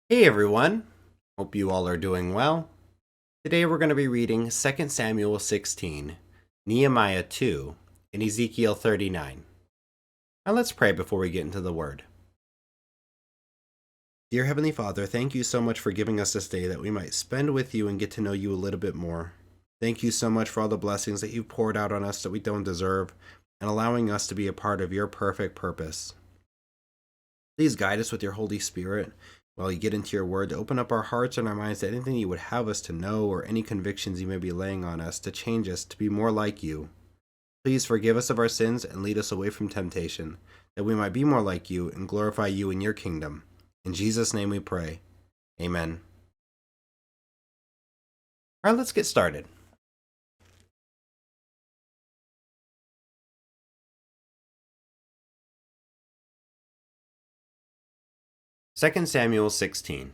Hey everyone, hope you all are doing well. Today we're going to be reading 2 Samuel 16, Nehemiah 2, and Ezekiel 39. Now let's pray before we get into the word. Dear Heavenly Father, thank you so much for giving us this day that we might spend with you and get to know you a little bit more. Thank you so much for all the blessings that you've poured out on us that we don't deserve and allowing us to be a part of your perfect purpose. Please guide us with your Holy Spirit while you get into your word to open up our hearts and our minds to anything you would have us to know or any convictions you may be laying on us to change us to be more like you. Please forgive us of our sins and lead us away from temptation, that we might be more like you and glorify you in your kingdom. In Jesus' name we pray. Amen. All right, let's get started. Second Samuel 16.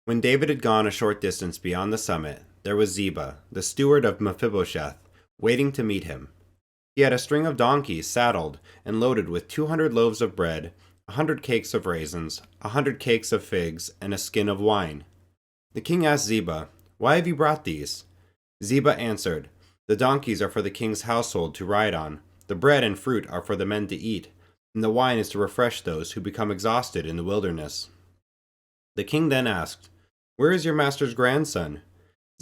When David had gone a short distance beyond the summit, there was Ziba, the steward of Mephibosheth, waiting to meet him. He had a string of donkeys saddled and loaded with 200 loaves of bread, 100 cakes of raisins, 100 cakes of figs, and a skin of wine. The king asked Ziba, "Why have you brought these?" Ziba answered, "The donkeys are for the king's household to ride on, the bread and fruit are for the men to eat, and the wine is to refresh those who become exhausted in the wilderness." The king then asked, "Where is your master's grandson?"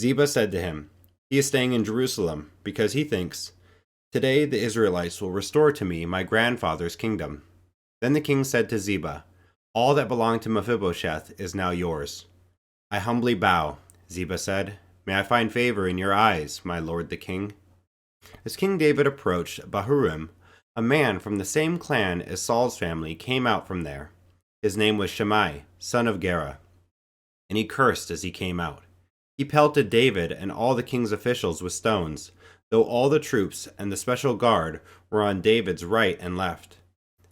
Ziba said to him, "He is staying in Jerusalem, because he thinks, 'Today the Israelites will restore to me my grandfather's kingdom.'" Then the king said to Ziba, "All that belonged to Mephibosheth is now yours." "I humbly bow," Ziba said. "May I find favor in your eyes, my lord the king." As King David approached Bahurim, a man from the same clan as Saul's family came out from there. His name was Shimei, son of Gera, and he cursed as he came out. He pelted David and all the king's officials with stones, though all the troops and the special guard were on David's right and left.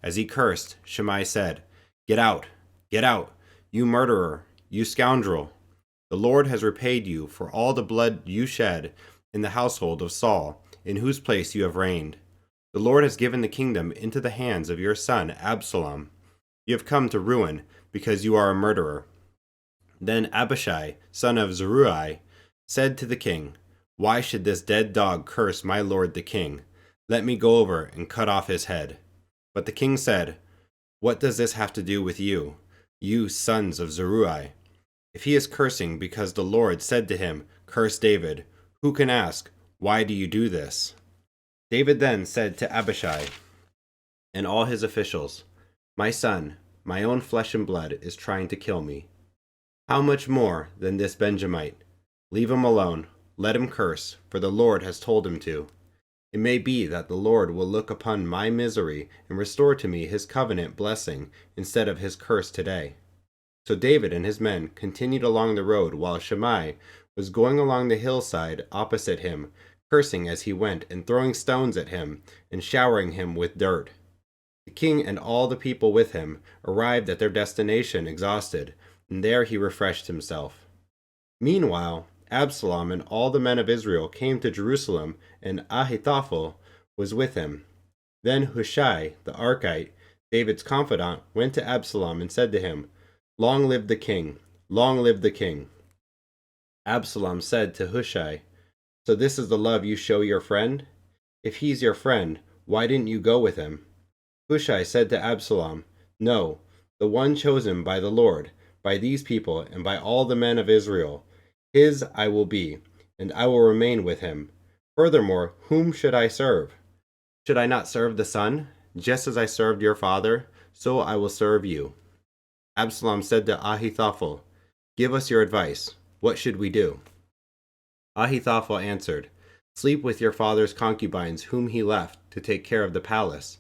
As he cursed, Shimei said, get out, you murderer, you scoundrel. The Lord has repaid you for all the blood you shed in the household of Saul, in whose place you have reigned. The Lord has given the kingdom into the hands of your son Absalom. You have come to ruin, because you are a murderer." Then Abishai, son of Zeruiah, said to the king, "Why should this dead dog curse my lord the king? Let me go over and cut off his head." But the king said, "What does this have to do with you, you sons of Zeruiah? If he is cursing because the Lord said to him, 'Curse David,' who can ask, 'Why do you do this?'" David then said to Abishai and all his officials, "My son, my own flesh and blood, is trying to kill me. How much more than this Benjamite? Leave him alone, let him curse, for the Lord has told him to. It may be that the Lord will look upon my misery and restore to me his covenant blessing instead of his curse today." So David and his men continued along the road while Shimei was going along the hillside opposite him, cursing as he went and throwing stones at him and showering him with dirt. The king and all the people with him arrived at their destination exhausted, and there he refreshed himself. Meanwhile, Absalom and all the men of Israel came to Jerusalem, and Ahithophel was with him. Then Hushai the Archite, David's confidant, went to Absalom and said to him, "Long live the king! Long live the king!" Absalom said to Hushai, "So this is the love you show your friend? If he's your friend, why didn't you go with him?" Hushai said to Absalom, "No, the one chosen by the Lord, by these people, and by all the men of Israel. His I will be, and I will remain with him. Furthermore, whom should I serve? Should I not serve the son? Just as I served your father, so I will serve you." Absalom said to Ahithophel, "Give us your advice. What should we do?" Ahithophel answered, "Sleep with your father's concubines whom he left to take care of the palace.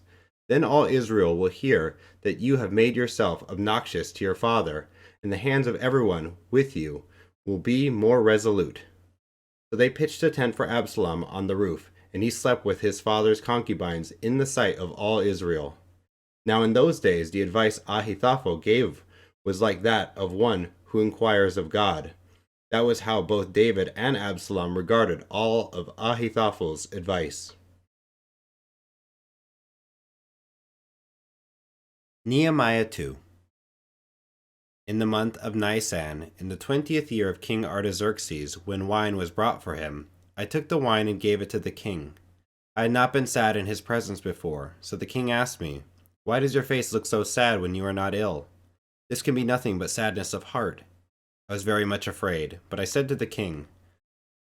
Then all Israel will hear that you have made yourself obnoxious to your father, and the hands of everyone with you will be more resolute." So they pitched a tent for Absalom on the roof, and he slept with his father's concubines in the sight of all Israel. Now in those days the advice Ahithophel gave was like that of one who inquires of God. That was how both David and Absalom regarded all of Ahithophel's advice. Nehemiah 2. In the month of Nisan, in the 20th year of King Artaxerxes, when wine was brought for him, I took the wine and gave it to the king. I had not been sad in his presence before, so the king asked me, "Why does your face look so sad when you are not ill? This can be nothing but sadness of heart." I was very much afraid, but I said to the king,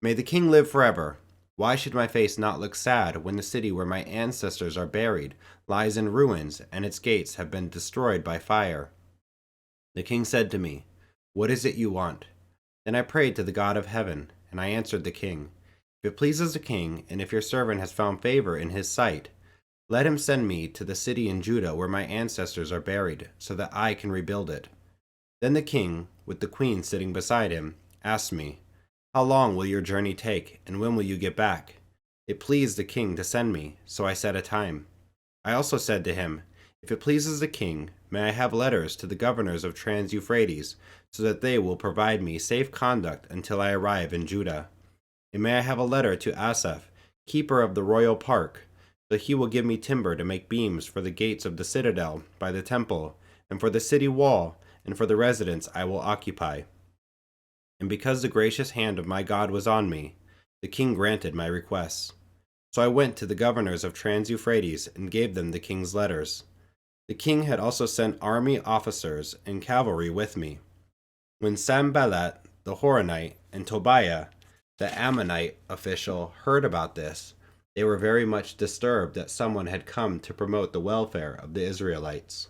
"May the king live forever. Why should my face not look sad when the city where my ancestors are buried lies in ruins and its gates have been destroyed by fire?" The king said to me, "What is it you want?" Then I prayed to the God of heaven, and I answered the king, "If it pleases the king, and if your servant has found favor in his sight, let him send me to the city in Judah where my ancestors are buried, so that I can rebuild it." Then the king, with the queen sitting beside him, asked me, "How long will your journey take, and when will you get back?" It pleased the king to send me, so I set a time. I also said to him, "If it pleases the king, may I have letters to the governors of Trans-Euphrates, so that they will provide me safe conduct until I arrive in Judah? And may I have a letter to Asaph, keeper of the royal park, so he will give me timber to make beams for the gates of the citadel by the temple, and for the city wall, and for the residence I will occupy." And because the gracious hand of my God was on me, the king granted my requests. So I went to the governors of Trans-Euphrates and gave them the king's letters. The king had also sent army officers and cavalry with me. When Sanballat the Horonite and Tobiah the Ammonite official heard about this, they were very much disturbed that someone had come to promote the welfare of the Israelites.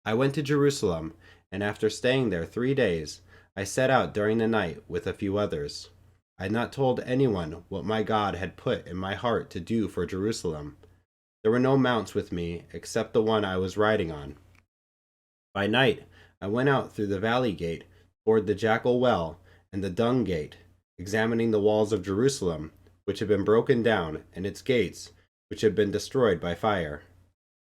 I went to Jerusalem, and after staying there 3 days, I set out during the night with a few others. I had not told anyone what my God had put in my heart to do for Jerusalem. There were no mounts with me except the one I was riding on. By night, I went out through the valley gate toward the Jackal Well and the Dung Gate, examining the walls of Jerusalem, which had been broken down, and its gates, which had been destroyed by fire.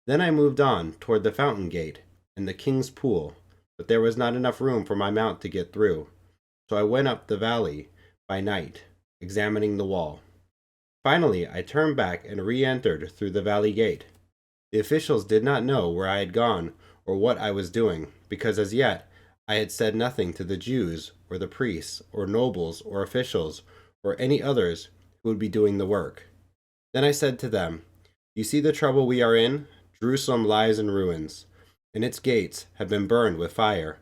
Then I moved on toward the Fountain Gate and the King's Pool, but there was not enough room for my mount to get through, so I went up the valley by night, examining the wall. Finally, I turned back and re-entered through the valley gate. The officials did not know where I had gone or what I was doing, because as yet I had said nothing to the Jews or the priests or nobles or officials or any others who would be doing the work. Then I said to them, "You see the trouble we are in? Jerusalem lies in ruins, and its gates have been burned with fire.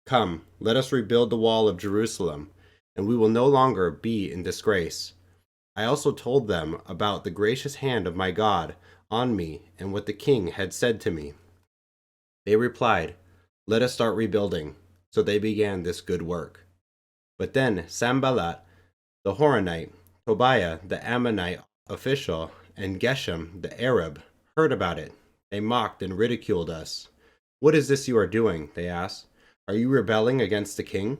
Come, let us rebuild the wall of Jerusalem, and we will no longer be in disgrace." I also told them about the gracious hand of my God on me and what the king had said to me. They replied, "Let us start rebuilding." So they began this good work. But then Sanballat the Horonite, Tobiah the Ammonite official, and Geshem the Arab heard about it. They mocked and ridiculed us. "What is this you are doing?" they asked. "Are you rebelling against the king?"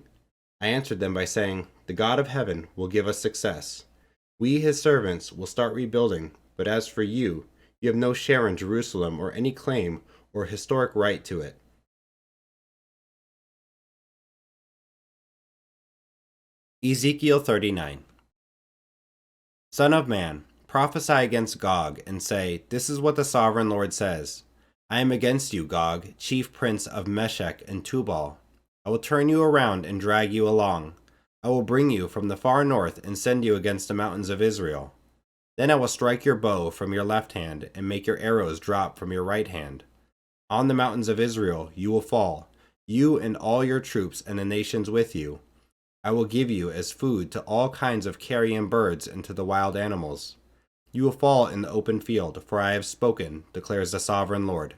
I answered them by saying, "The God of heaven will give us success. We, his servants, will start rebuilding, but as for you, you have no share in Jerusalem or any claim or historic right to it." Ezekiel 39. Son of man, prophesy against Gog, and say, "This is what the sovereign Lord says. I am against you, Gog, chief prince of Meshech and Tubal. I will turn you around and drag you along. I will bring you from the far north and send you against the mountains of Israel. Then I will strike your bow from your left hand and make your arrows drop from your right hand. On the mountains of Israel you will fall, you and all your troops and the nations with you. I will give you as food to all kinds of carrion birds and to the wild animals. You will fall in the open field, for I have spoken, declares the sovereign Lord.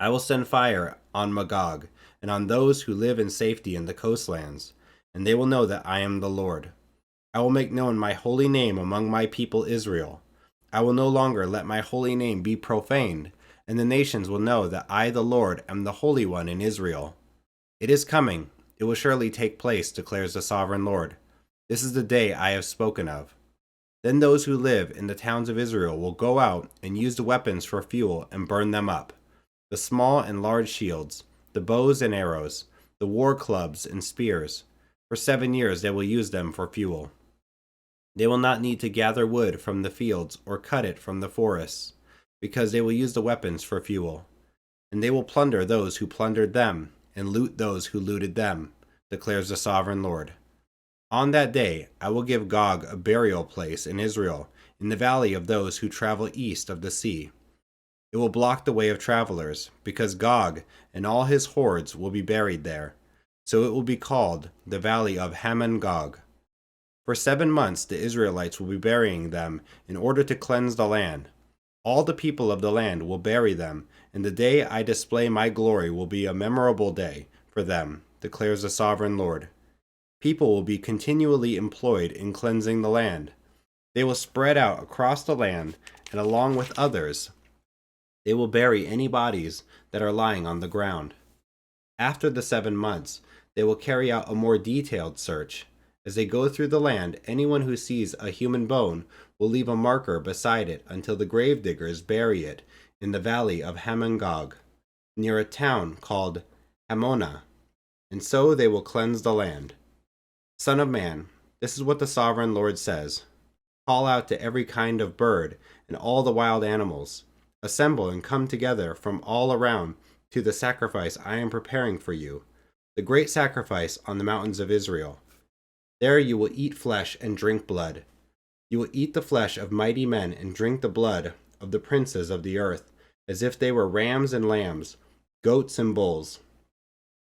I will send fire on Magog and on those who live in safety in the coastlands, and they will know that I am the Lord. I will make known my holy name among my people Israel. I will no longer let my holy name be profaned, and the nations will know that I, the Lord, am the Holy One in Israel. It is coming. It will surely take place, declares the sovereign Lord. This is the day I have spoken of. Then those who live in the towns of Israel will go out and use the weapons for fuel and burn them up, the small and large shields, the bows and arrows, the war clubs and spears. For 7 years they will use them for fuel. They will not need to gather wood from the fields or cut it from the forests, because they will use the weapons for fuel. And they will plunder those who plundered them, and loot those who looted them, declares the sovereign Lord. On that day I will give Gog a burial place in Israel, in the valley of those who travel east of the sea. It will block the way of travelers, because Gog and all his hordes will be buried there. So it will be called the Valley of Hamon-Gog. For 7 months the Israelites will be burying them in order to cleanse the land. All the people of the land will bury them, and the day I display my glory will be a memorable day for them, declares the sovereign Lord. People will be continually employed in cleansing the land. They will spread out across the land, and along with others, they will bury any bodies that are lying on the ground. After the 7 months, they will carry out a more detailed search. As they go through the land, anyone who sees a human bone will leave a marker beside it until the gravediggers bury it in the valley of Hamon-Gog, near a town called Hamona, and so they will cleanse the land. Son of man, this is what the sovereign Lord says. Call out to every kind of bird and all the wild animals. Assemble and come together from all around to the sacrifice I am preparing for you, the great sacrifice on the mountains of Israel. There you will eat flesh and drink blood. You will eat the flesh of mighty men and drink the blood of the princes of the earth, as if they were rams and lambs, goats and bulls,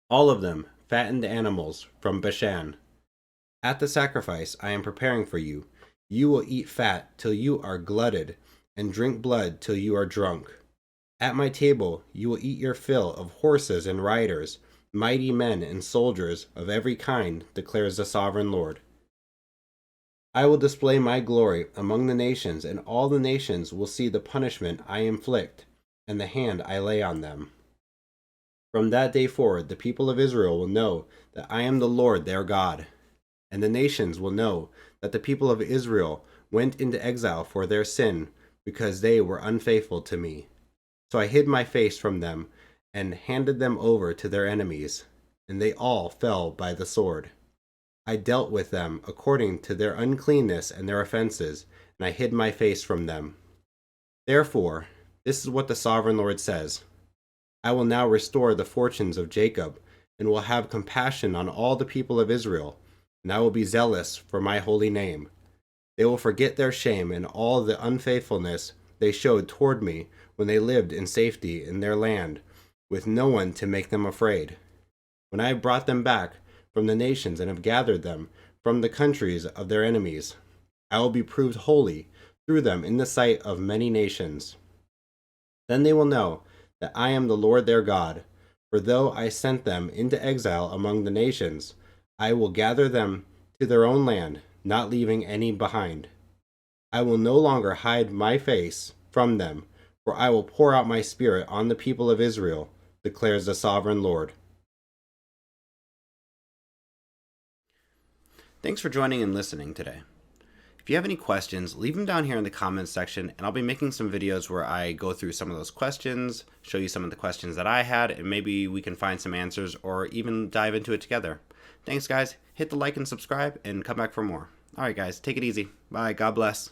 all of them fattened animals from Bashan. At the sacrifice I am preparing for you, you will eat fat till you are glutted, and drink blood till you are drunk. At my table you will eat your fill of horses and riders, mighty men and soldiers of every kind, declares the sovereign Lord. I will display my glory among the nations, and all the nations will see the punishment I inflict, and the hand I lay on them. From that day forward, the people of Israel will know that I am the Lord their God, and the nations will know that the people of Israel went into exile for their sin, because they were unfaithful to me. So I hid my face from them, and handed them over to their enemies, and they all fell by the sword. I dealt with them according to their uncleanness and their offenses, and I hid my face from them. Therefore, this is what the sovereign Lord says. I will now restore the fortunes of Jacob, and will have compassion on all the people of Israel, and I will be zealous for my holy name. They will forget their shame and all the unfaithfulness they showed toward me when they lived in safety in their land, with no one to make them afraid. When I have brought them back from the nations and have gathered them from the countries of their enemies, I will be proved holy through them in the sight of many nations. Then they will know that I am the Lord their God, for though I sent them into exile among the nations, I will gather them to their own land, not leaving any behind. I will no longer hide my face from them, for I will pour out my spirit on the people of Israel, declares the sovereign Lord. Thanks for joining and listening today. If you have any questions, leave them down here in the comments section, and I'll be making some videos where I go through some of those questions, show you some of the questions that I had, and maybe we can find some answers or even dive into it together. Thanks, guys. Hit the like and subscribe, and come back for more. All right, guys, take it easy. Bye. God bless.